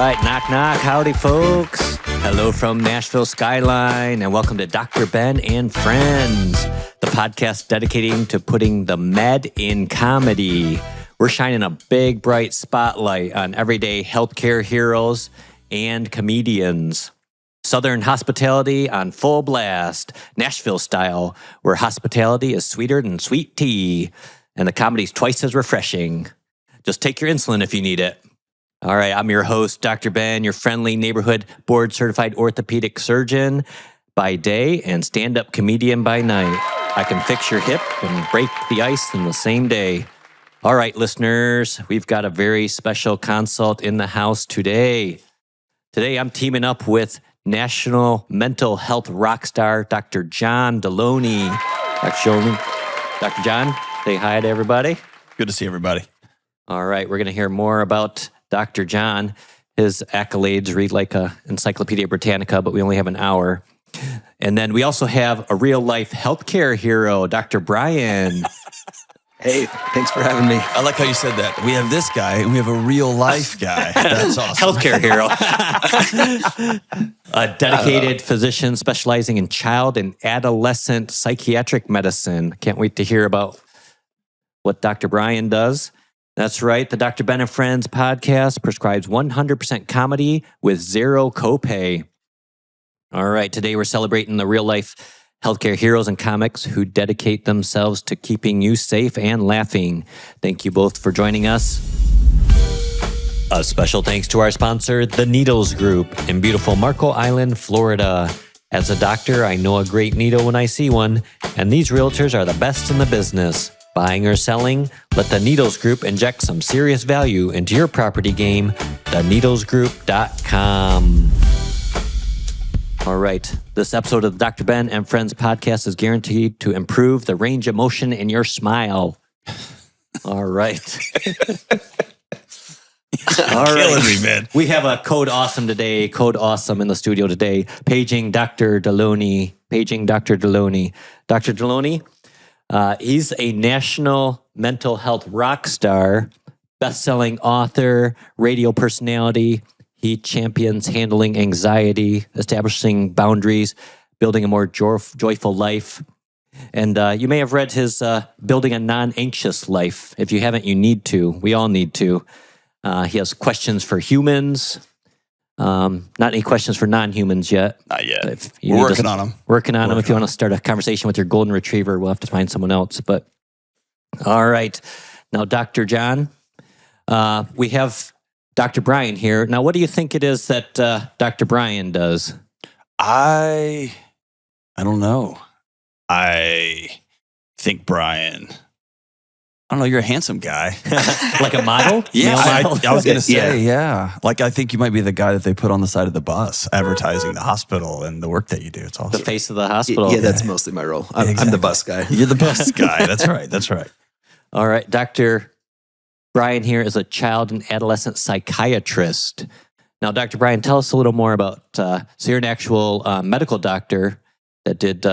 right, knock, knock. Howdy, folks. Hello from Nashville Skyline, and welcome to Dr. Ben and Friends, the podcast dedicating to putting the med in comedy. We're shining a big, bright spotlight on everyday healthcare heroes and comedians. Southern hospitality on full blast, Nashville style, where hospitality is sweeter than sweet tea, and the comedy's twice as refreshing. Just take your insulin if you need it. All right, I'm your host, Dr. Ben, your friendly neighborhood board-certified orthopedic surgeon by day and stand-up comedian by night. I can fix your hip and break the ice in the same day. All right, listeners, we've got a very special consult in the house today. Today, I'm teaming up with national mental health rock star, Dr. John Delony. Dr. John, say hi to everybody. Good to see everybody. All right, we're going to hear more about Dr. John. His accolades read like a Encyclopedia Britannica, but we only have an hour. And then we also have a real-life healthcare hero, Dr. Brian. Hey, thanks for having me. I like how you said that. We have this guy, and we have a real-life guy. That's awesome. Healthcare hero. A dedicated physician specializing in child and adolescent psychiatric medicine. Can't wait to hear about what Dr. Brian does. That's right. The Dr. Ben and Friends podcast prescribes 100% comedy with zero copay. All right. Today we're celebrating the real-life healthcare heroes and comics who dedicate themselves to keeping you safe and laughing. Thank you both for joining us. A special thanks to our sponsor, The Needles Group in beautiful Marco Island, Florida. As a doctor, I know a great needle when I see one, and these realtors are the best in the business. Buying or selling? Let The Needles Group inject some serious value into your property game. TheNeedlesGroup.com. All right. This episode of the Dr. Ben and Friends podcast is guaranteed to improve the range of motion in your smile. All right. All right. Killing me, man. We have a Code Awesome today. Code Awesome in the studio today. Paging Dr. Delony. Dr. Delony. He's a national mental health rock star, best-selling author, radio personality. He champions handling anxiety, establishing boundaries, building a more joyful life. And you may have read his Building a Non-Anxious Life. If you haven't, you need to. We all need to. He has questions for humans. Not any questions for non-humans yet. Not yet. We're working on them. Working on them. If you want to start a conversation with your golden retriever, we'll have to find someone else. But all right. Now, Dr. John, we have Dr. Brian here. Now, what do you think it is that Dr. Brian does? I don't know. I think Brian... I don't know, you're a handsome guy. Like a model? Yeah, Model? I was going to say, yeah. Like, I think you might be the guy that they put on the side of the bus advertising the hospital and the work that you do. It's awesome. The face of the hospital. Yeah, that's mostly my role. I'm the bus guy. You're the bus guy. That's right. That's right. All right. Dr. Brian here is a child and adolescent psychiatrist. Now, Dr. Brian, tell us a little more about, so you're an actual medical doctor that did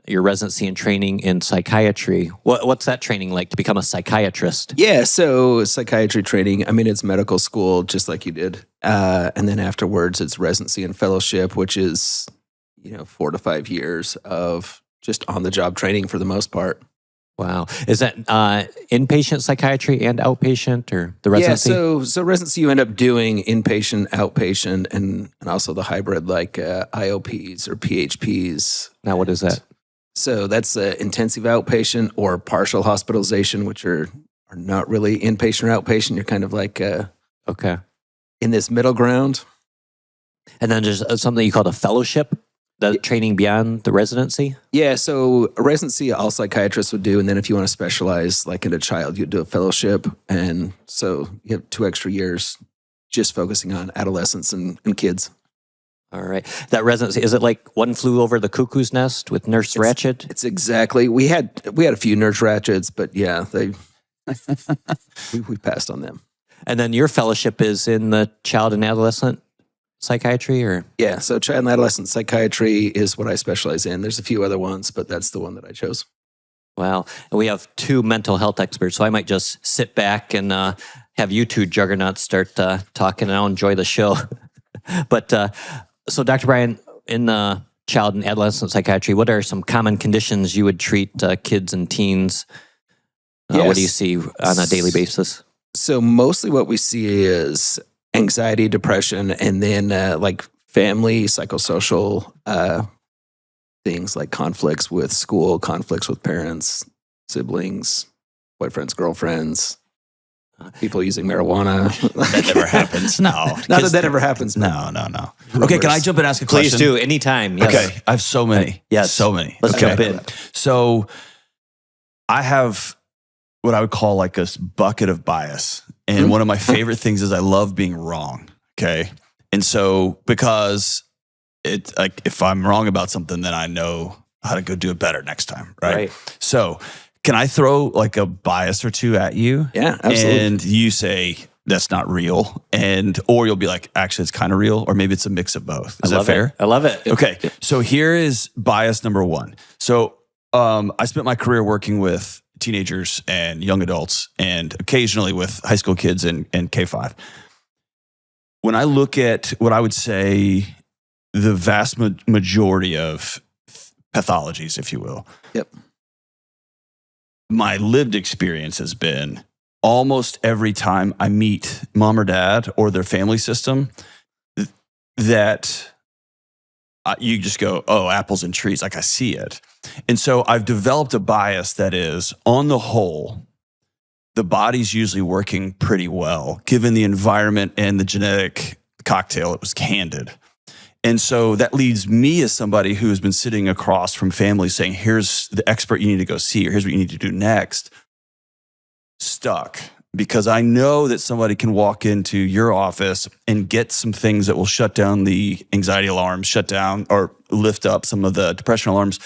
your residency and training in psychiatry. What's that training like to become a psychiatrist? Yeah, so psychiatry training, I mean, it's medical school just like you did. And then afterwards, it's residency and fellowship, which is, 4 to 5 years of just on-the-job training for the most part. Wow. Is that inpatient psychiatry and outpatient or the residency? Yeah, so residency you end up doing inpatient, outpatient, and also the hybrid like IOPs or PHPs. Now, what is that? So that's intensive outpatient or partial hospitalization, which are not really inpatient or outpatient. You're kind of like okay in this middle ground. And then there's something you call a fellowship, the training beyond the residency? Yeah, so a residency all psychiatrists would do, and then if you want to specialize like in a child, you'd do a fellowship. And so you have 2 extra years just focusing on adolescents and kids. All right. That residency, is it like One Flew Over the Cuckoo's Nest with Nurse Ratched? It's exactly. We had a few Nurse Ratcheds, but yeah, we passed on them. And then your fellowship is in the child and adolescent psychiatry, or? Yeah, so child and adolescent psychiatry is what I specialize in. There's a few other ones, but that's the one that I chose. Wow. And we have 2 mental health experts, so I might just sit back and have you 2 juggernauts start talking, and I'll enjoy the show. But so, Dr. Brian, in child and adolescent psychiatry, what are some common conditions you would treat kids and teens? What do you Yes. see on a daily basis? So mostly what we see is anxiety, depression, and then like family, psychosocial things like conflicts with school, conflicts with parents, siblings, boyfriends, girlfriends, people using marijuana. That never happens. No. Not that ever happens. but No. Okay, can I jump and ask a question? Please do, anytime. Yes. Okay, I have so many. Yes. So many. Let's okay. jump in. So I have what I would call like a bucket of bias. And one of my favorite things is I love being wrong. Okay. And so because it's like if I'm wrong about something, then I know how to go do it better next time. Right. So can I throw like a bias or two at you? Yeah, absolutely. And you say, that's not real. Or you'll be like, actually, it's kind of real. Or maybe it's a mix of both. Is that fair? I love it. Okay. So here is bias number one. So I spent my career working with teenagers and young adults and occasionally with high school kids and K-5. When I look at what I would say the vast majority of pathologies, if you will. Yep. My lived experience has been almost every time I meet mom or dad or their family system that you just go, oh, apples and trees, like I see it. And so I've developed a bias that is, on the whole, the body's usually working pretty well, given the environment and the genetic cocktail. It was candid. And so that leads me as somebody who has been sitting across from families saying, here's the expert you need to go see, or here's what you need to do next, stuck. Because I know that somebody can walk into your office and get some things that will shut down the anxiety alarms, shut down or lift up some of the depression alarms.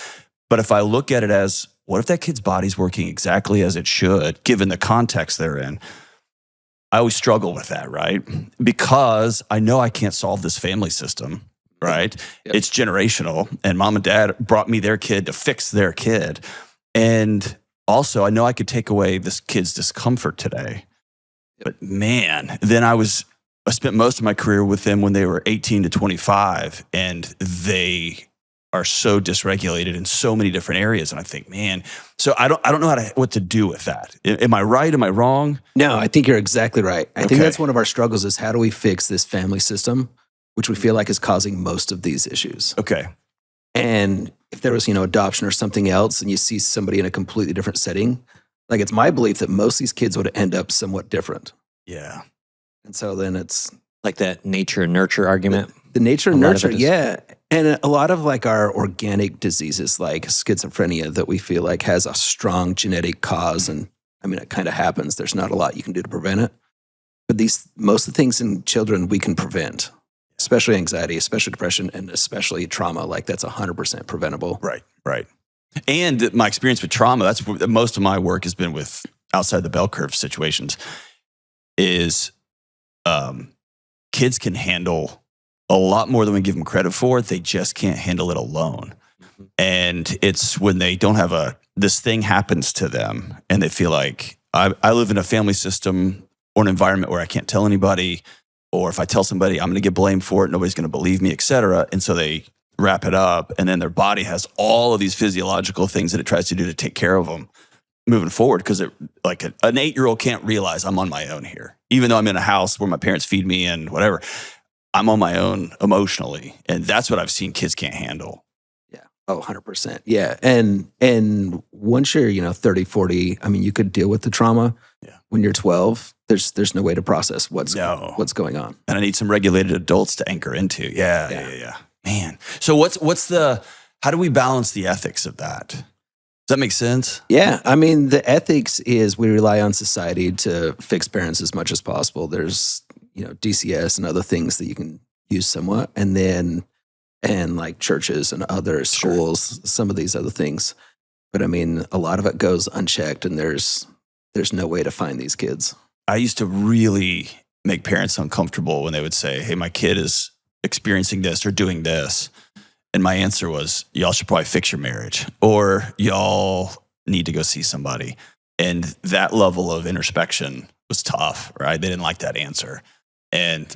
But if I look at it as, what if that kid's body's working exactly as it should, given the context they're in? I always struggle with that, right? Because I know I can't solve this family system, right? Yep. It's generational, and mom and dad brought me their kid to fix their kid. And also, I know I could take away this kid's discomfort today. But man, then I spent most of my career with them when they were 18 to 25, and they are so dysregulated in so many different areas. And I think, man, so I don't know what to do with that. Am I right? Am I wrong? No, I think you're exactly right. I think Okay. that's one of our struggles is how do we fix this family system, which we feel like is causing most of these issues. Okay. And if there was, adoption or something else, and you see somebody in a completely different setting, like it's my belief that most of these kids would end up somewhat different. Yeah. And so then it's Like that nature and nurture argument. the nature A and lot of nurture, it is- yeah. And a lot of like our organic diseases like schizophrenia that we feel like has a strong genetic cause. And I mean, it kind of happens. There's not a lot you can do to prevent it. But most of the things in children we can prevent, especially anxiety, especially depression, and especially trauma. Like that's 100% preventable. Right. And my experience with trauma, that's where most of my work has been with outside the bell curve situations, is kids can handle a lot more than we give them credit for. They just can't handle it alone. And it's when they don't have this thing happens to them and they feel like I live in a family system or an environment where I can't tell anybody, or if I tell somebody, I'm going to get blamed for it. Nobody's going to believe me, et cetera. And so they wrap it up, and then their body has all of these physiological things that it tries to do to take care of them moving forward. Because like an 8-year-old can't realize I'm on my own here, even though I'm in a house where my parents feed me and whatever. I'm on my own emotionally, and that's what I've seen kids can't handle. Yeah. Oh, 100%. Yeah. And once you're, 30, 40, I mean, you could deal with the trauma. Yeah. When you're 12, there's no way to process what's going on. And I need some regulated adults to anchor into. Yeah. Man. So how do we balance the ethics of that? Does that make sense? Yeah. I mean, the ethics is we rely on society to fix parents as much as possible. There's, DCS and other things that you can use somewhat. And like churches and other schools, some of these other things. But I mean, a lot of it goes unchecked, and there's no way to find these kids. I used to really make parents uncomfortable when they would say, hey, my kid is experiencing this or doing this. And my answer was, y'all should probably fix your marriage, or y'all need to go see somebody. And that level of introspection was tough, right? They didn't like that answer. And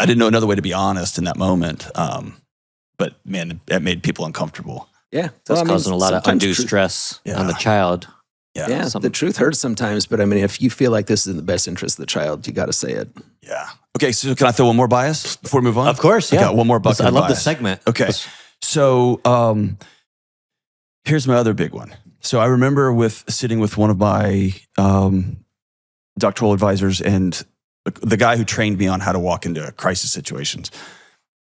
I didn't know another way to be honest in that moment. But man, that made people uncomfortable. Yeah. That's causing a lot of undue truth, stress on the child. Yeah, the truth hurts sometimes, but I mean, if you feel like this is in the best interest of the child, you got to say it. Yeah. Okay, so can I throw one more bias before we move on? Of course, yeah. I got one more bucket I of love bias. this segment. Okay. So here's my other big one. So I remember sitting with one of my doctoral advisors and the guy who trained me on how to walk into crisis situations.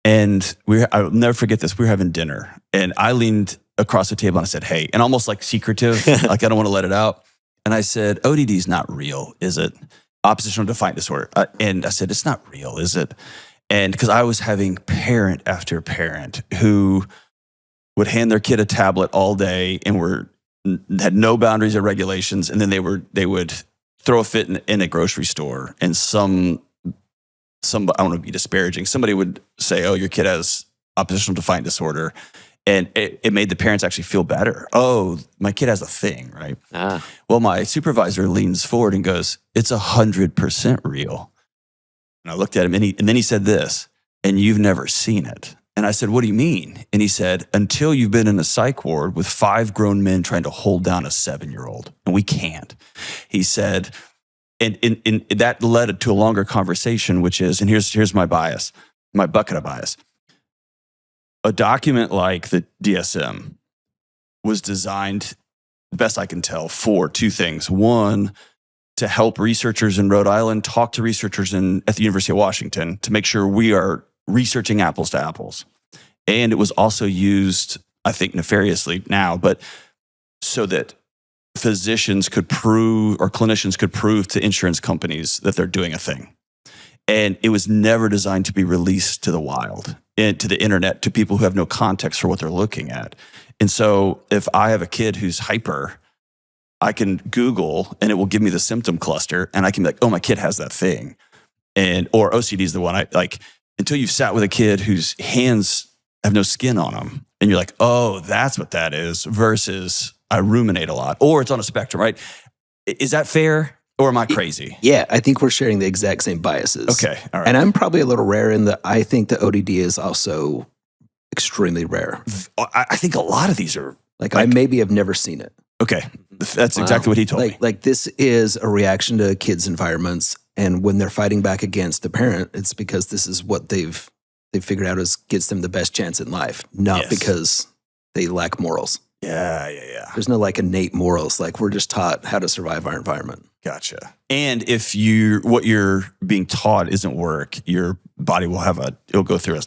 And I'll never forget this. We were having dinner and I leaned across the table and I said, hey, and almost like secretive, like I don't want to let it out. And I said, ODD is not real, is it? Oppositional defiant disorder. And I said, it's not real, is it? And because I was having parent after parent who would hand their kid a tablet all day and had no boundaries or regulations. And then they would throw a fit in a grocery store and some I don't want to be disparaging. Somebody would say, oh, your kid has oppositional defiant disorder. And it made the parents actually feel better. Oh, my kid has a thing, right? Well, my supervisor leans forward and goes, it's 100% real. And I looked at him and then he said this, and you've never seen it. And I said, what do you mean? And he said, until you've been in a psych ward with 5 grown men trying to hold down a 7-year-old, and we can't. He said, and that led to a longer conversation, which is, and here's my bias, my bucket of bias. A document like the DSM was designed, the best I can tell, for 2 things. One, to help researchers in Rhode Island talk to researchers at the University of Washington to make sure we are researching apples to apples. And it was also used, I think, nefariously now, but so that physicians could prove or clinicians could prove to insurance companies that they're doing a thing. And it was never designed to be released to the wild, to the internet, to people who have no context for what they're looking at. And so if I have a kid who's hyper, I can Google and it will give me the symptom cluster and I can be like, oh, my kid has that thing. Or OCD is the one I like, until you've sat with a kid whose hands have no skin on them. And you're like, oh, that's what that is, versus I ruminate a lot. Or it's on a spectrum, right? Is that fair? Or am I crazy? Yeah, I think we're sharing the exact same biases. Okay, all right. And I'm probably a little rare in that I think the ODD is also extremely rare. I think a lot of these are... Like I maybe have never seen it. Okay, that's exactly what he told me. Like this is a reaction to kids' environments. And when they're fighting back against the parent, it's because this is what they've figured out gets them the best chance in life, not because they lack morals. Yeah. There's no like innate morals. Like we're just taught how to survive our environment. Gotcha. And if what you're being taught isn't work, your body will it'll go through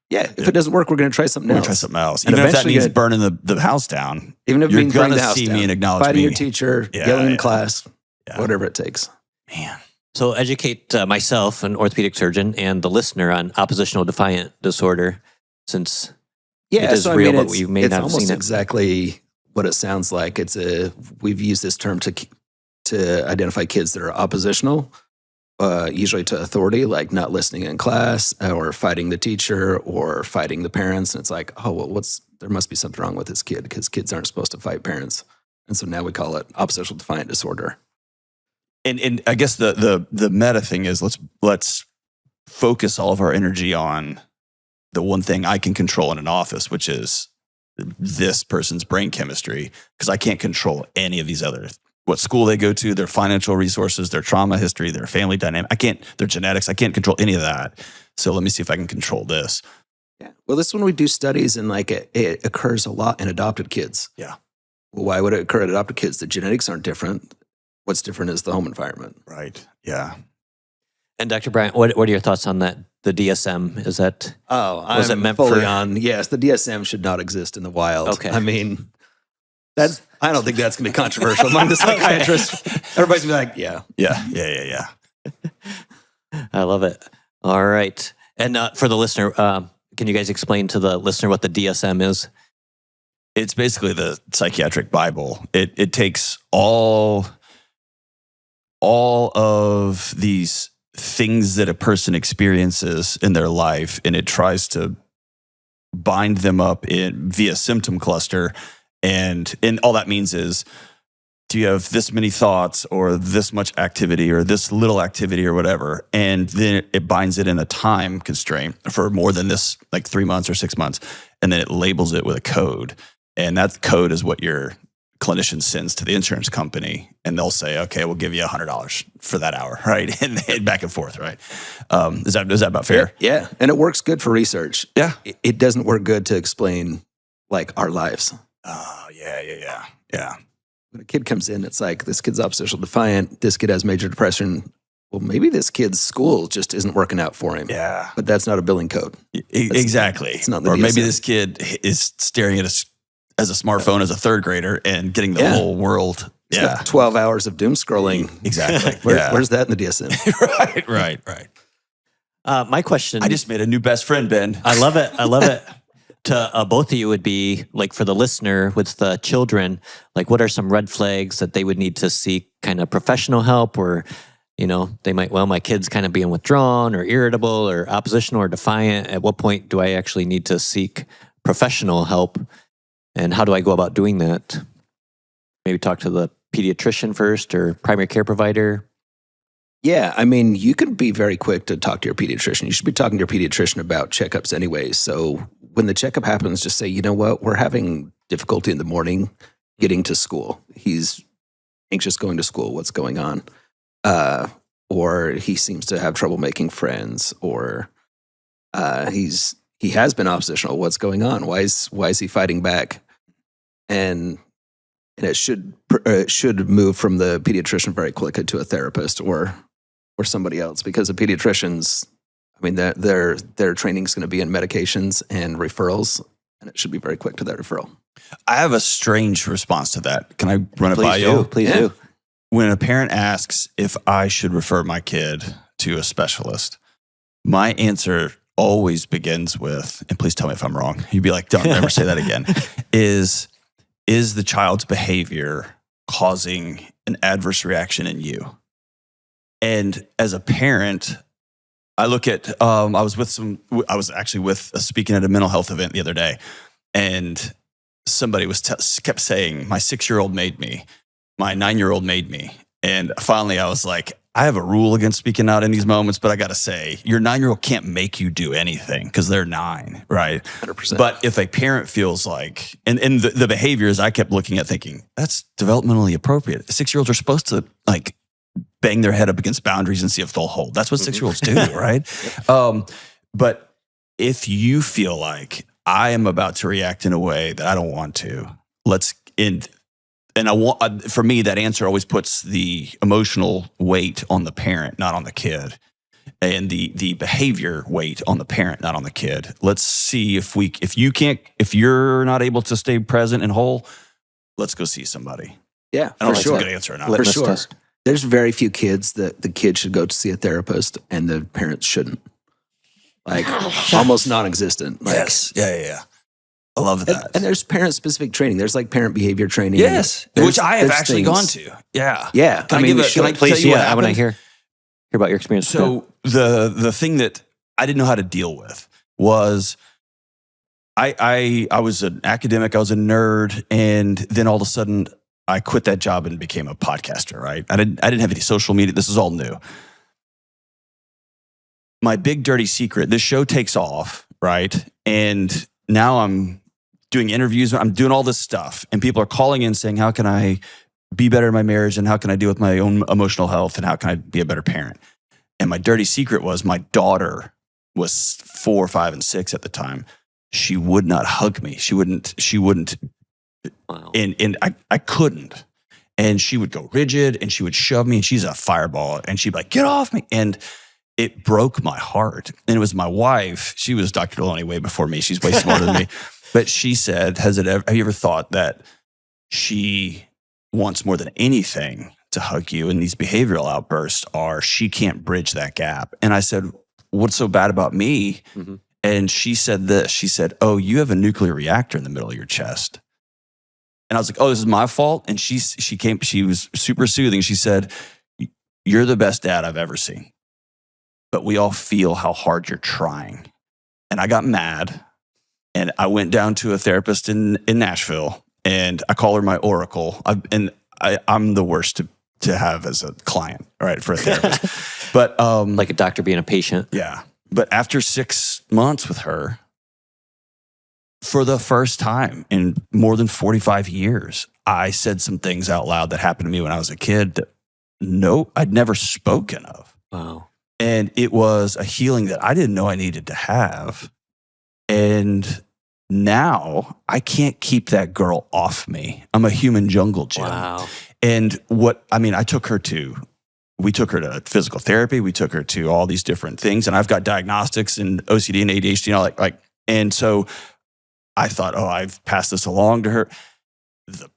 if it doesn't work, we're going to try something else. Try something else. Even if that means burning the house down. Even if you're means burning going the to house see down, me and acknowledge fighting me. your teacher, yelling in class, whatever it takes. Man. So educate myself, an orthopedic surgeon, and the listener on oppositional defiant disorder, since it is real, but we may not have seen it. It's almost exactly what it sounds like. We've used this term to identify kids that are oppositional, usually to authority, like not listening in class or fighting the teacher or fighting the parents. And it's like, oh, well, there must be something wrong with this kid because kids aren't supposed to fight parents. And so now we call it oppositional defiant disorder. And I guess the meta thing is let's focus all of our energy on the one thing I can control in an office, which is this person's brain chemistry, because I can't control any of these others. What school they go to, their financial resources, their trauma history, their family dynamic. Their genetics. I can't control any of that. So let me see if I can control this. Yeah. Well, this is when we do studies and like it occurs a lot in adopted kids. Yeah. Well, why would it occur in adopted kids? The genetics aren't different. What's different is the home environment. Right. Yeah. And Dr. Bryant, what are your thoughts on that? The DSM, is that? Was it meant fully on? Yes, the DSM should not exist in the wild. Okay. I mean, I don't think that's going to be controversial among the psychiatrists. Everybody's going to be like, Yeah. I love it. All right. And for the listener, can you guys explain to the listener what the DSM is? It's basically the psychiatric Bible. It takes all of these things that a person experiences in their life, and it tries to bind them up via symptom cluster. And all that means is do you have this many thoughts or this much activity or this little activity or whatever? And then it binds it in a time constraint for more than this, like 3 months or 6 months. And then it labels it with a code. And that code is what your clinician sends to the insurance company. And they'll say, okay, we'll give you $100 for that hour, right? And back and forth, right? Is that about fair? Yeah. And it works good for research. Yeah. It doesn't work good to explain like our lives. Oh, yeah. When a kid comes in, it's like, this kid's oppositional defiant. This kid has major depression. Well, maybe this kid's school just isn't working out for him. Yeah. But that's not a billing code. Exactly. It's not the or maybe DSM. this kid is staring at as a smartphone as a third grader and getting the whole world. It's got 12 hours of doom scrolling. Exactly. Where's that in the DSM? Right. My question. I just made a new best friend, Ben. I love it. To both of you would be like, for the listener with the children, like what are some red flags that they would need to seek kind of professional help, or, they might, my kid's kind of being withdrawn or irritable or oppositional or defiant. At what point do I actually need to seek professional help? And how do I go about doing that? Maybe talk to the pediatrician first or primary care provider. Yeah, I mean, you can be very quick to talk to your pediatrician. You should be talking to your pediatrician about checkups anyways. So when the checkup happens, just say, you know what, we're having difficulty in the morning getting to school. He's anxious going to school. What's going on? Or he seems to have trouble making friends, or he has been oppositional. What's going on? Why is he fighting back? And it should move from the pediatrician very quickly to a therapist or somebody else, because the pediatricians, I mean, their training is going to be in medications and referrals, and it should be very quick to that referral. I have a strange response to that. Can I run it by you? Please do. When a parent asks if I should refer my kid to a specialist, my answer always begins with, and please tell me if I'm wrong, you'd be like, don't ever say that again, is the child's behavior causing an adverse reaction in you? And as a parent, I look at, I was actually speaking at a mental health event the other day, and somebody kept saying, my 6-year-old made me, my 9-year-old made me. And finally I was like, I have a rule against speaking out in these moments, but I got to say, your 9-year-old can't make you do anything because they're 9, right? 100%. But if a parent feels like, and the behaviors I kept looking at thinking, that's developmentally appropriate. 6-year-olds are supposed to like bang their head up against boundaries and see if they'll hold. That's what 6-year-olds do, right? But if you feel like I am about to react in a way that I don't want to, for me, that answer always puts the emotional weight on the parent, not on the kid, and the behavior weight on the parent, not on the kid. Let's see if you're not able to stay present and whole, let's go see somebody. Yeah, I don't know for if sure. that's a good answer or not. For sure. There's very few kids that the kid should go to see a therapist and the parents shouldn't. Like almost non-existent. Like, yes. Yeah. I love that. And there's parent-specific training. There's like parent behavior training. Yes, which I have actually gone to. Yeah. Yeah. Can I tell you what I want to happened? hear about your experience. So the thing that I didn't know how to deal with was I was an academic, I was a nerd, and then all of a sudden I quit that job and became a podcaster, right? I didn't have any social media. This is all new. My big dirty secret, this show takes off, right? And now I'm doing interviews, I'm doing all this stuff, and people are calling in saying, how can I be better in my marriage, and how can I deal with my own emotional health, and how can I be a better parent? And my dirty secret was my daughter was 4, 5, and 6 at the time. She would not hug me. She wouldn't. Wow. And I couldn't. And she would go rigid, and she would shove me, and she's a fireball, and she'd be like, get off me. And it broke my heart. And it was my wife. She was Dr. Delony way before me. She's way smarter than me. But she said, have you ever thought that she wants more than anything to hug you? And these behavioral outbursts she can't bridge that gap. And I said, what's so bad about me? Mm-hmm. And she said this. She said, oh, you have a nuclear reactor in the middle of your chest. And I was like, oh, this is my fault? And she was super soothing. She said, you're the best dad I've ever seen. But we all feel how hard you're trying. And I got mad. And I went down to a therapist in Nashville, and I call her my oracle. And I'm the worst to have as a client, right, for a therapist. But like a doctor being a patient. yeah. But after 6 months with her, for the first time in more than 45 years, I said some things out loud that happened to me when I was a kid that I'd never spoken of. Wow. And it was a healing that I didn't know I needed to have. And now I can't keep that girl off me. I'm a human jungle gym. Wow. And we took her to physical therapy. We took her to all these different things. And I've got diagnostics and OCD and ADHD and all that. And so I thought, I've passed this along to her. The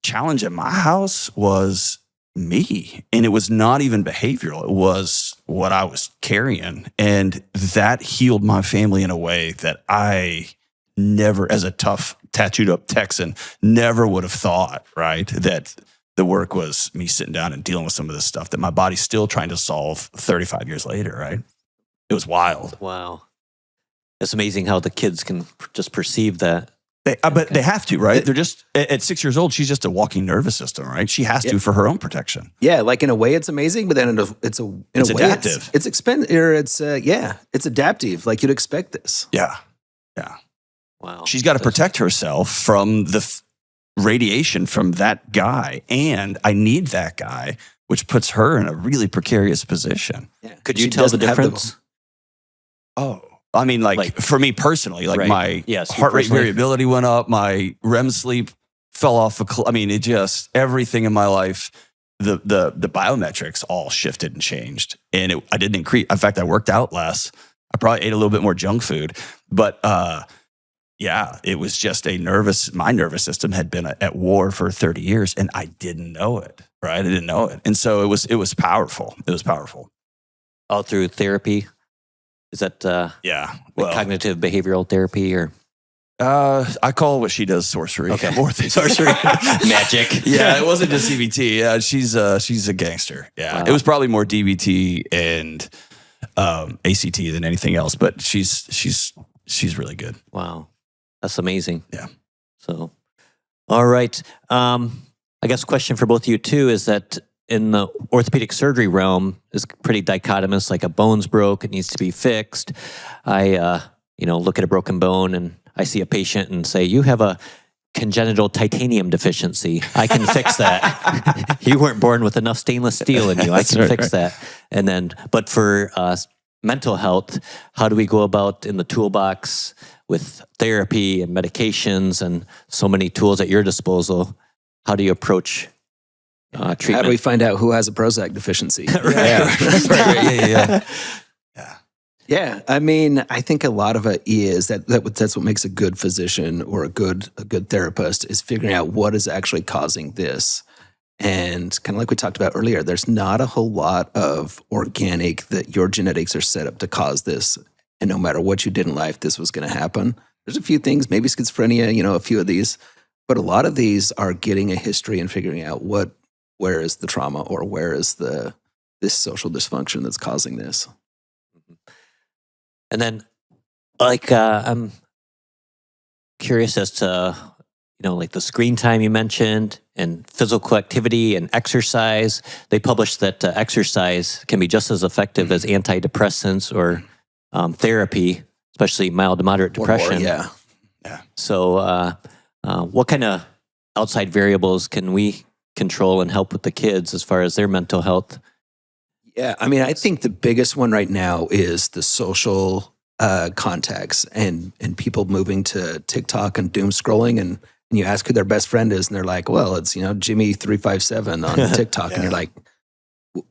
challenge at my house was me. And it was not even behavioral. It was what I was carrying. And that healed my family in a way that I never, as a tough, tattooed up Texan, never would have thought, right? That the work was me sitting down and dealing with some of this stuff that my body's still trying to solve 35 years later, right? It was wild. Wow. It's amazing how the kids can just perceive that. But they have to, right? They're just, at 6 years old, she's just a walking nervous system, right? She has to for her own protection. Yeah, like in a way it's amazing, but then in a way adaptive. It's adaptive. Like you'd expect this. Yeah. Wow. She's got to protect herself from the radiation from that guy. And I need that guy, which puts her in a really precarious position. Yeah. Could you tell the difference? I mean, like for me personally, like my heart rate variability went up, my REM sleep fell off it just, everything in my life, the biometrics all shifted and changed. And I didn't increase. In fact, I worked out less. I probably ate a little bit more junk food. But it was just my nervous system had been at war for 30 years and I didn't know it, right? I didn't know it. And so it was powerful. It was powerful. All through therapy? Is that cognitive behavioral therapy or? I call what she does sorcery. Okay. More than sorcery. Magic. Yeah, it wasn't just CBT. Yeah, she's a gangster. Yeah. Wow. It was probably more DBT and ACT than anything else, but she's really good. Wow. That's amazing. Yeah. So, all right. I guess a question for both of you too is that in the orthopedic surgery realm is pretty dichotomous, like a bone's broke, it needs to be fixed. I, look at a broken bone and I see a patient and say, you have a congenital titanium deficiency. I can fix that. You weren't born with enough stainless steel in you. I can fix that. And then, but for mental health, how do we go about in the toolbox with therapy and medications and so many tools at your disposal? How do you approach treatment? How do we find out who has a Prozac deficiency? Yeah. I mean, I think a lot of it is that's what makes a good physician or a good therapist is figuring out what is actually causing this. And kind of like we talked about earlier, there's not a whole lot of organic that your genetics are set up to cause this. And no matter what you did in life, this was going to happen. There's a few things, maybe schizophrenia, a few of these, but a lot of these are getting a history and figuring out where is the trauma or where is this social dysfunction that's causing this. And then, I'm curious as to, like the screen time you mentioned and physical activity and exercise. They published that exercise can be just as effective as antidepressants or therapy, especially mild to moderate depression. Yeah. So what kind of outside variables can we control and help with the kids as far as their mental health? Yeah, I mean, I think the biggest one right now is the social contacts and people moving to TikTok and doom scrolling, and you ask who their best friend is, and they're like, well, it's Jimmy357 on TikTok, and you're like,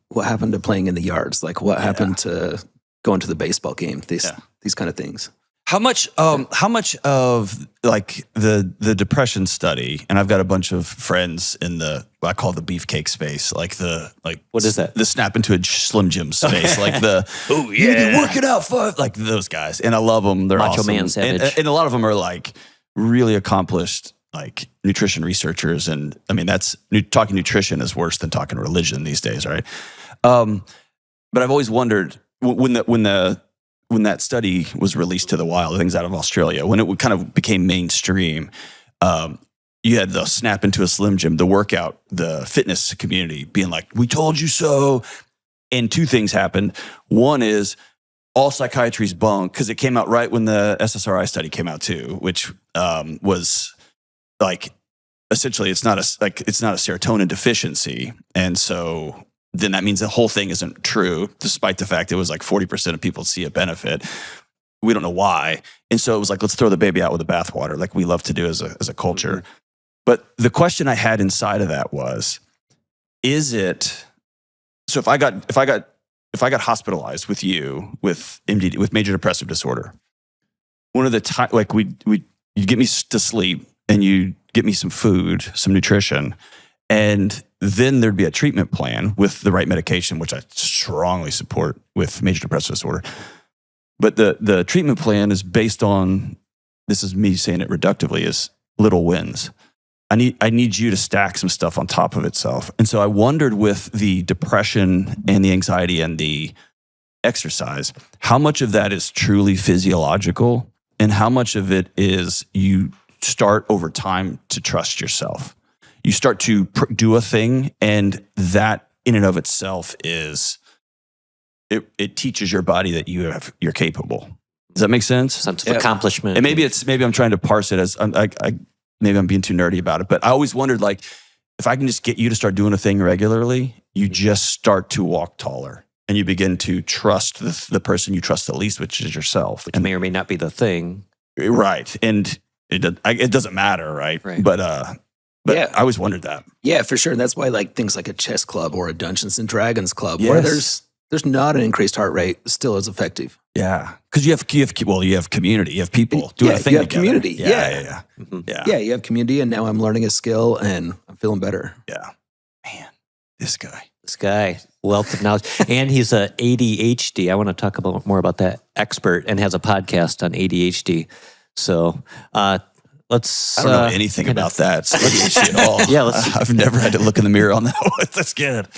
what happened to playing in the yards? Like, what happened to going to the baseball game? These kind of things. How much of like the depression study, and I've got a bunch of friends in what I call the beefcake space, what is that? The snap into a Slim Jim space, like you need to work it out for like those guys, and I love them. They're Macho awesome. Man Savage, and a lot of them are like really accomplished like nutrition researchers, and I mean talking nutrition is worse than talking religion these days, right? But I've always wondered when that study was released to the wild, things out of Australia, when it kind of became mainstream, you had the Snap into a Slim Jim, the workout, the fitness community being like, we told you so. And two things happened. One is all psychiatry's bunk, because it came out right when the SSRI study came out too, which was like, essentially it's not a serotonin deficiency. And so then that means the whole thing isn't true, despite the fact it was like 40% of people see a benefit. We don't know why. And so it was like, let's throw the baby out with the bathwater, like we love to do as a culture. Mm-hmm. But the question I had inside of that was, is it, so if I got hospitalized with you with MDD, with major depressive disorder, one of the time, like you get me to sleep and you get me some food, some nutrition, and then there'd be a treatment plan with the right medication, which I strongly support with major depressive disorder. But the treatment plan is based on, this is me saying it reductively, is little wins. I need you to stack some stuff on top of itself. And so I wondered, with the depression and the anxiety and the exercise, how much of that is truly physiological and how much of it is you start over time to trust yourself. You start to do a thing, and that in and of itself is, it teaches your body that you're capable. Does that make sense? Sense of accomplishment. And maybe I'm trying to parse it as maybe I'm being too nerdy about it, but I always wondered, like, if I can just get you to start doing a thing regularly, you just start to walk taller and you begin to trust the person you trust the least, which is yourself. Which may or may not be the thing. Right. And it doesn't matter, right? But yeah, I always wondered that. Yeah, for sure. And that's why, like, things like a chess club or a Dungeons and Dragons club, where there's not an increased heart rate, still is effective. Yeah, because you have community, you have people doing a thing you have together. Community. Yeah. Mm-hmm. Yeah, you have community, and now I'm learning a skill, and I'm feeling better. Yeah, man, this guy, wealth of knowledge, and he's a ADHD. I want to talk more about that expert, and has a podcast on ADHD. So let's. I don't know anything about that. So ADHD at all. Yeah, I've never had to look in the mirror on that one. That's good.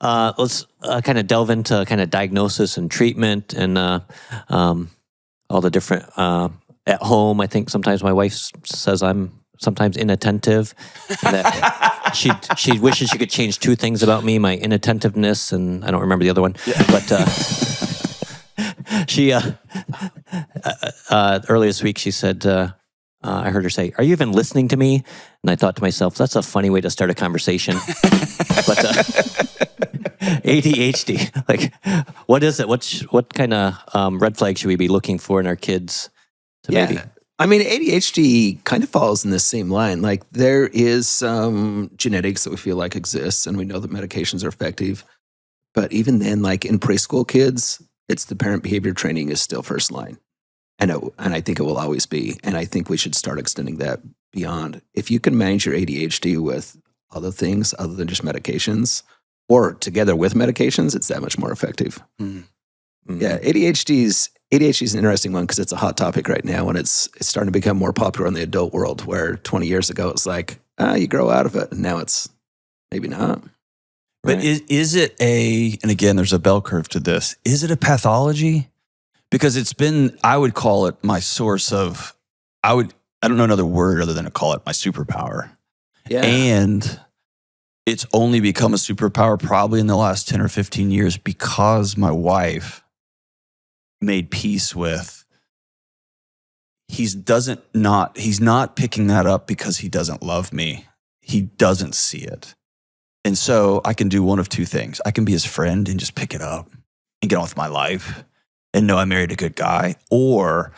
Let's kind of delve into kind of diagnosis and treatment and all the different, at home, I think sometimes my wife says I'm sometimes inattentive. That she wishes she could change two things about me, my inattentiveness, and I don't remember the other one. Yeah. But she, earlier this week, she said, I heard her say, "Are you even listening to me?" And I thought to myself, that's a funny way to start a conversation. But ADHD, like, what is it? What kind of red flag should we be looking for in our kids? Maybe? I mean, ADHD kind of falls in the same line. Like, there is some genetics that we feel like exists, and we know that medications are effective. But even then, like in preschool kids, it's the parent behavior training is still first line. And I think it will always be. And I think we should start extending that beyond. If you can manage your ADHD with other things other than just medications, or together with medications, it's that much more effective. Mm-hmm. Yeah, ADHD is an interesting one because it's a hot topic right now, and it's starting to become more popular in the adult world, where 20 years ago it was like, you grow out of it, and now it's maybe not. But is it and again, there's a bell curve to this, is it a pathology? Because it's been, I would call it my source of, I don't know another word other than to call it my superpower. Yeah. And it's only become a superpower probably in the last 10 or 15 years because my wife made peace with, he's not picking that up because he doesn't love me. He doesn't see it. And so I can do one of two things. I can be his friend and just pick it up and get on with my life and know I married a good guy, or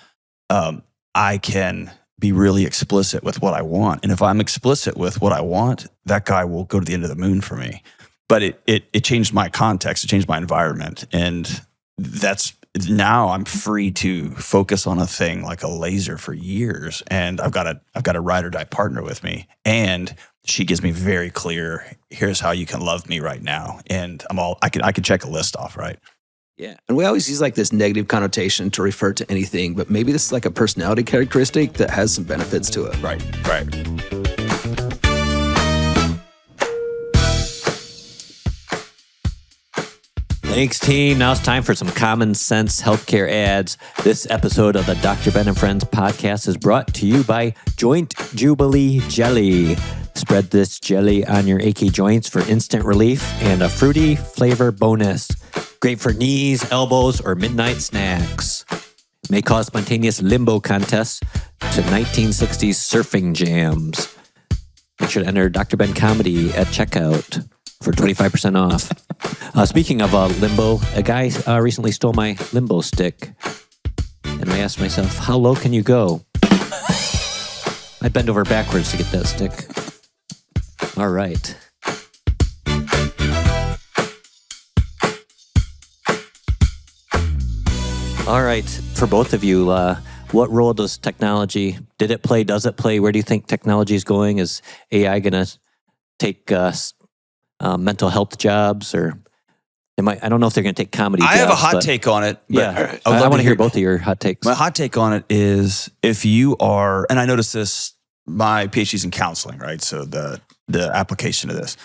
I can be really explicit with what I want. And if I'm explicit with what I want, that guy will go to the end of the moon for me. But it changed my context, it changed my environment. And now I'm free to focus on a thing like a laser for years. And I've got a ride or die partner with me. And she gives me very clear, here's how you can love me right now. And I can check a list off, right? Yeah. And we always use like this negative connotation to refer to anything, but maybe this is like a personality characteristic that has some benefits to it. Right. Thanks, team. Now it's time for some common sense healthcare ads. This episode of the Dr. Ben and Friends podcast is brought to you by Joint Jubilee Jelly. Spread this jelly on your achy joints for instant relief and a fruity flavor bonus. Great for knees, elbows, or midnight snacks. May cause spontaneous limbo contests to 1960s surfing jams. Make sure to enter Dr. Ben Comedy at checkout for 25% off. Speaking of limbo, a guy recently stole my limbo stick. And I asked myself, how low can you go? I bend over backwards to get that stick. All right. All right. For both of you, what role does technology, does it play? Where do you think technology is going? Is AI going to take mental health jobs, or I don't know if they're going to take comedy jobs. I have a hot take on it. Yeah, I want to hear both of your hot takes. My hot take on it is, if you are, and I noticed this, my PhD's in counseling, right? So the application of this.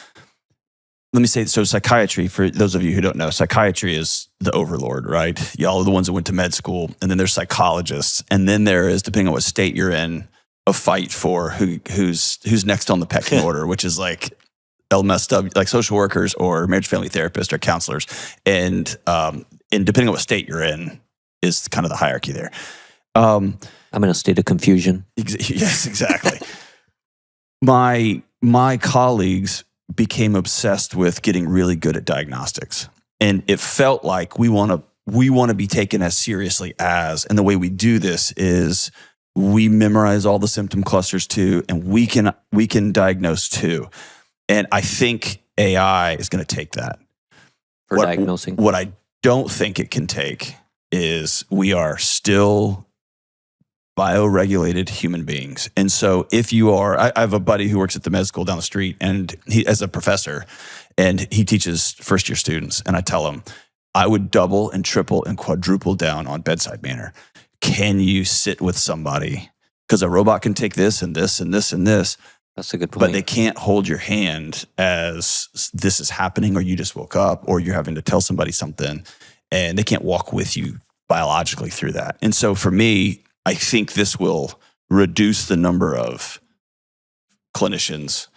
Let me say, so psychiatry, for those of you who don't know, psychiatry is the overlord, right? Y'all are the ones that went to med school, and then there's psychologists, and then there is, depending on what state you're in, a fight for who's next on the pecking order, which is like LMSW, like social workers or marriage family therapists or counselors. And depending on what state you're in is kind of the hierarchy there. I'm in a state of confusion. Yes, exactly. My colleagues became obsessed with getting really good at diagnostics. And it felt like we want to be taken as seriously as, and the way we do this is we memorize all the symptom clusters too, and we can diagnose too. And I think AI is going to take that. For diagnosing. What I don't think it can take is we are still bioregulated human beings. And so if you are, I have a buddy who works at the med school down the street, and he, as a professor, and he teaches first year students. And I tell him, I would double and triple and quadruple down on bedside manner. Can you sit with somebody? Because a robot can take this and this and this and this. That's a good point. But they can't hold your hand as this is happening, or you just woke up, or you're having to tell somebody something, and they can't walk with you biologically through that. And so for me, I think this will reduce the number of clinicians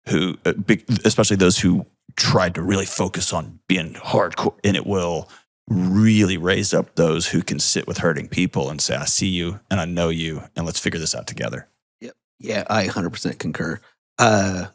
who, especially those who tried to really focus on being hardcore, and it will really raise up those who can sit with hurting people and say, I see you and I know you, and let's figure this out together. Yeah, I 100% concur. I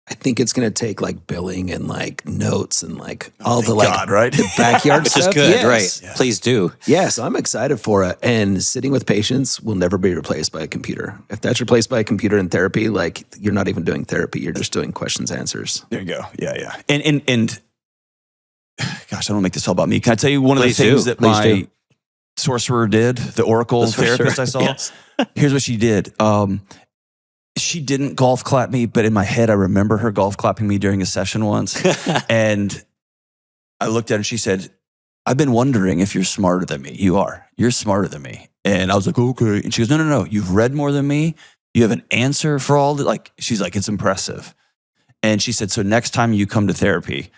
think it's going to take like billing and like notes and like all the like right? the backyard Which stuff. is good, Yes. right? Yeah. Please do. Yeah, so I'm excited for it. And sitting with patients will never be replaced by a computer. If that's replaced by a computer in therapy, like you're not even doing therapy. You're just doing questions, answers. There you go. Yeah. And gosh, I don't want to make this all about me. Can I tell you one of Please the things do. that Please my do. sorcerer did, the Oracle therapist I saw? Yes. Here's what she did. She didn't golf clap me, but in my head, I remember her golf clapping me during a session once. And I looked at her and she said, I've been wondering if you're smarter than me. You are. You're smarter than me. And I was like, okay. And she goes, no. You've read more than me. You have an answer for all that. She's like, it's impressive. And she said, so next time you come to therapy,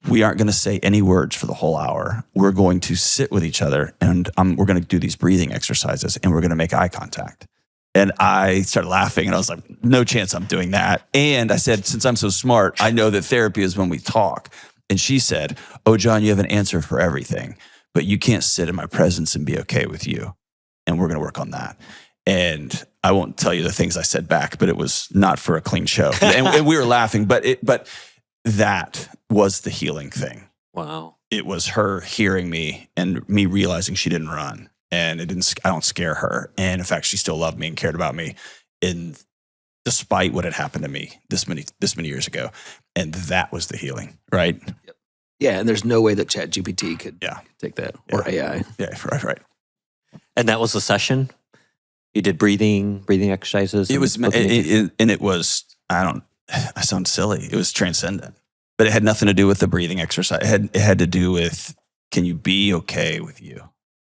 we aren't going to say any words for the whole hour. We're going to sit with each other, and we're going to do these breathing exercises, and we're going to make eye contact. And I started laughing, and I was like, no chance I'm doing that. And I said, since I'm so smart, I know that therapy is when we talk. And she said, oh, John, you have an answer for everything, but you can't sit in my presence and be okay with you. And we're going to work on that. And I won't tell you the things I said back, but it was not for a clean show. And we were laughing, but that was the healing thing. Wow. It was her hearing me and me realizing she didn't run. And I don't scare her. And in fact, she still loved me and cared about me, despite what had happened to me this many years ago. And that was the healing, right? Yep. Yeah, and there's no way that ChatGPT could take that, or AI. Yeah, right. And that was the session? You did breathing exercises? It was, and it was, I sound silly. It was transcendent, but it had nothing to do with the breathing exercise. It had to do with, can you be okay with you?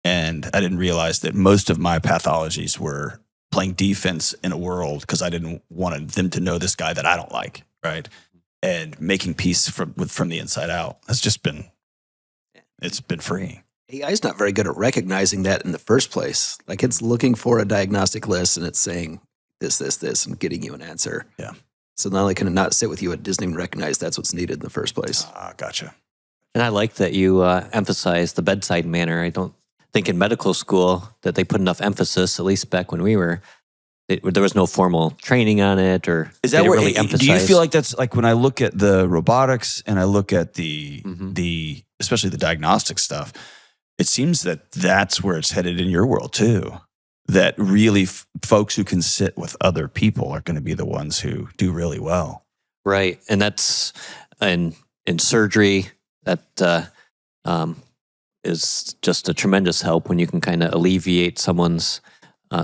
And I didn't realize that most of my pathologies were playing defense in a world because I didn't want them to know this guy that I don't like, right? And making peace from the inside out has just been it's been freeing. AI is not very good at recognizing that in the first place. Like it's looking for a diagnostic list and it's saying this, and getting you an answer. Yeah. So not only can it not sit with you, it doesn't even recognize that's what's needed in the first place. Gotcha. And I like that you emphasize the bedside manner. I don't think in medical school that they put enough emphasis, at least back when we were, there was no formal training on it, or is that they where really emphasize. Do you feel like that's like when I look at the robotics and I look at the especially the diagnostic stuff, it seems that that's where it's headed in your world too. That really folks who can sit with other people are going to be the ones who do really well. Right. And that's in surgery, that is just a tremendous help when you can kind of alleviate someone's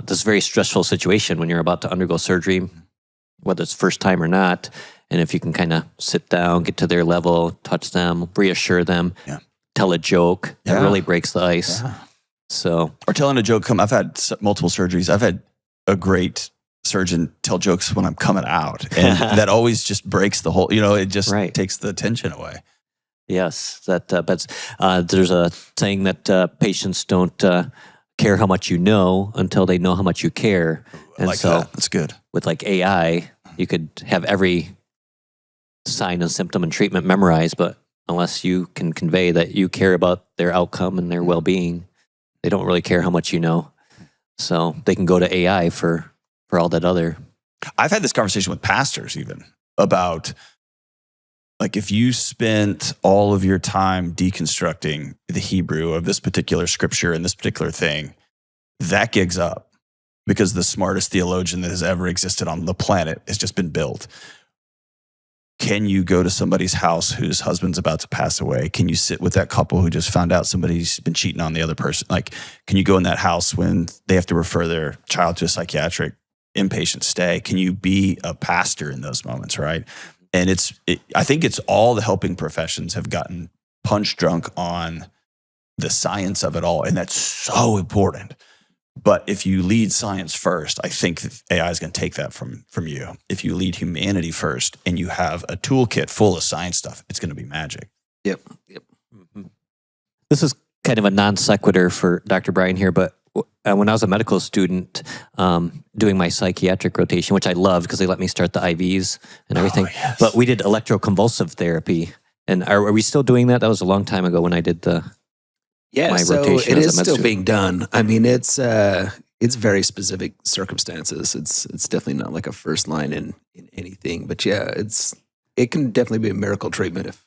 this very stressful situation when you're about to undergo surgery, whether it's first time or not. And if you can kind of sit down, get to their level, touch them, reassure them, tell a joke, that really breaks the ice. Yeah. So, or telling a joke. I've had multiple surgeries. I've had a great surgeon tell jokes when I'm coming out, and that always just breaks the whole. It just takes the tension away. Yes, but there's a saying that patients don't care how much you know until they know how much you care. And like that. That's good. With like AI, you could have every sign and symptom and treatment memorized, but unless you can convey that you care about their outcome and their well-being, they don't really care how much you know. So they can go to AI for all that other. I've had this conversation with pastors even about, like, if you spent all of your time deconstructing the Hebrew of this particular scripture and this particular thing, that gig's up because the smartest theologian that has ever existed on the planet has just been built. Can you go to somebody's house whose husband's about to pass away? Can you sit with that couple who just found out somebody's been cheating on the other person? Like, can you go in that house when they have to refer their child to a psychiatric inpatient stay? Can you be a pastor in those moments, right? And I think it's all the helping professions have gotten punch drunk on the science of it all. And that's so important. But if you lead science first, I think that AI is going to take that from you. If you lead humanity first and you have a toolkit full of science stuff, it's going to be magic. Yep. Mm-hmm. This is kind of a non sequitur for Dr. Brian here, but when I was a medical student doing my psychiatric rotation, which I loved because they let me start the IVs and everything, but we did electroconvulsive therapy. And are we still doing that? That was a long time ago when I did my rotation. It is still being done. I mean, it's very specific circumstances. It's definitely not like a first line in anything, but it can definitely be a miracle treatment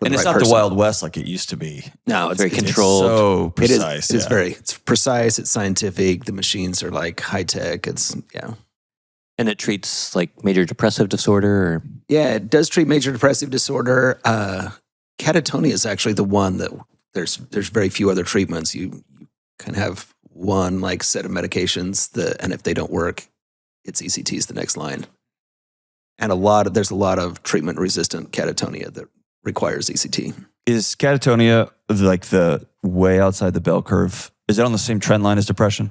and it's not the Wild West like it used to be. No, it's very controlled. It's so precise. It's precise. It's scientific. The machines are like high tech. And it treats like major depressive disorder. Or? Yeah, it does treat major depressive disorder. Catatonia is actually the one that there's very few other treatments. You can have one like set of medications and if they don't work, it's ECT is the next line. And there's a lot of treatment resistant catatonia that requires ECT. Is catatonia like the way outside the bell curve? Is it on the same trend line as depression?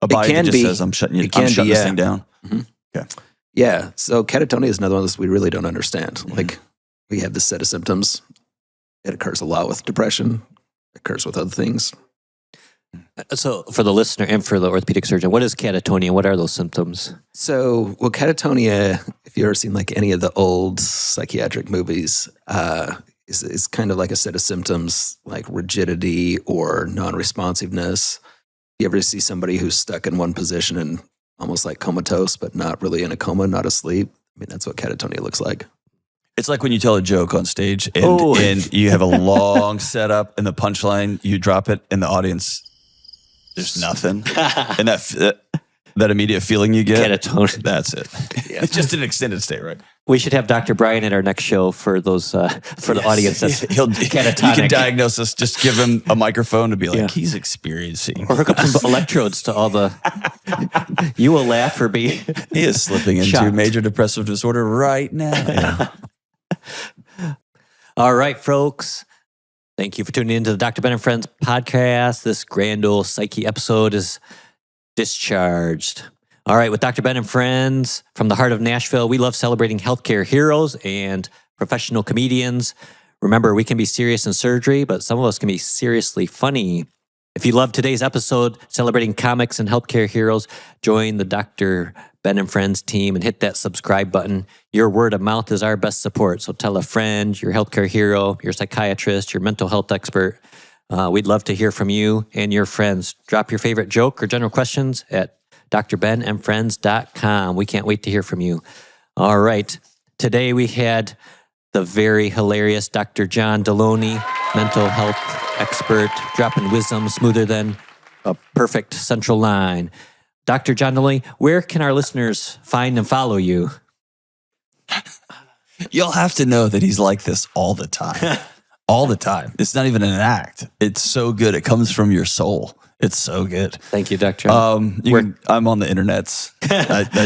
A body that just says, I'm shutting this thing down. Mm-hmm. Okay. Yeah. So catatonia is another one that we really don't understand. Mm-hmm. Like we have this set of symptoms. It occurs a lot with depression. It occurs with other things. So for the listener and for the orthopedic surgeon, what is catatonia? What are those symptoms? So, catatonia, if you've ever seen like any of the old psychiatric movies, is kind of like a set of symptoms like rigidity or non-responsiveness. You ever see somebody who's stuck in one position and almost like comatose, but not really in a coma, not asleep? I mean, that's what catatonia looks like. It's like when you tell a joke on stage and you have a long setup and the punchline, you drop it and the audience, there's nothing. And that immediate feeling you get, catatonia. That's it. Yeah. It's just an extended state, right? We should have Dr. Brian at our next show for those for the audience that's catatonic. You can diagnose us. Just give him a microphone to be like, he's experiencing. Or hook up some electrodes to all the. You will laugh or be. He is slipping into shocked. Major depressive disorder right now. Yeah. All right, folks. Thank you for tuning into the Dr. Ben and Friends podcast. This grand old psyche episode is discharged. All right, with Dr. Ben and Friends from the heart of Nashville, we love celebrating healthcare heroes and professional comedians. Remember, we can be serious in surgery, but some of us can be seriously funny. If you loved today's episode celebrating comics and healthcare heroes, join the Dr. Ben and Friends team and hit that subscribe button. Your word of mouth is our best support. So tell a friend, your healthcare hero, your psychiatrist, your mental health expert. We'd love to hear from you and your friends. Drop your favorite joke or general questions at drbenandfriends.com. We can't wait to hear from you. All right. Today we had the very hilarious Dr. John Delony, mental health expert, dropping wisdom smoother than a perfect central line. Dr. John Delony, where can our listeners find and follow you? You'll have to know that he's like this all the time. All the time. It's not even an act. It's so good. It comes from your soul. It's so good. Thank you, Dr. I'm on the internets.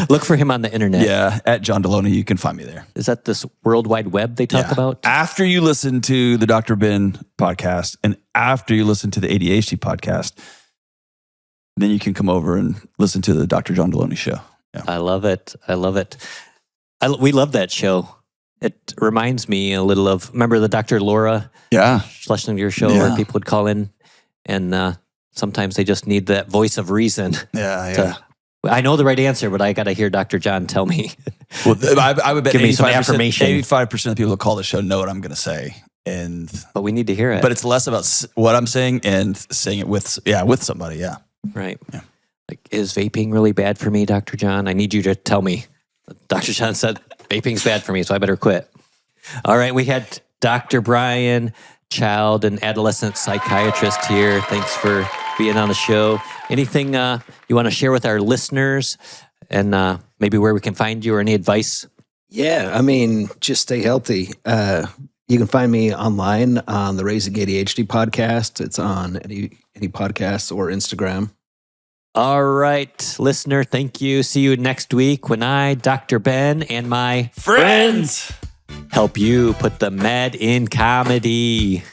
Look for him on the internet. Yeah, at John Delony. You can find me there. Is that this World Wide Web they talk about? After you listen to the Dr. Ben podcast and after you listen to the ADHD podcast, then you can come over and listen to the Dr. John Delony show. Yeah. I love it. I love it. We love that show. It reminds me a little of, remember the Dr. Laura Schlesinger show where people would call in and sometimes they just need that voice of reason. I know the right answer, but I got to hear Dr. John tell me. Well, I would bet give me some affirmation. 85% of the people who call the show know what I'm going to say. But we need to hear it. But it's less about what I'm saying and saying it with somebody. Yeah. Right. Yeah. Like, is vaping really bad for me, Dr. John? I need you to tell me. Dr. John said vaping's bad for me, so I better quit. All right. We had Dr. Brian, child and adolescent psychiatrist here. Thanks for being on the show. Anything you want to share with our listeners and maybe where we can find you or any advice? Yeah, I mean, just stay healthy. You can find me online on the Raising ADHD podcast. It's on any podcasts or Instagram. All right, listener, thank you. See you next week when I, Dr. Ben, and my friends help you put the med in comedy.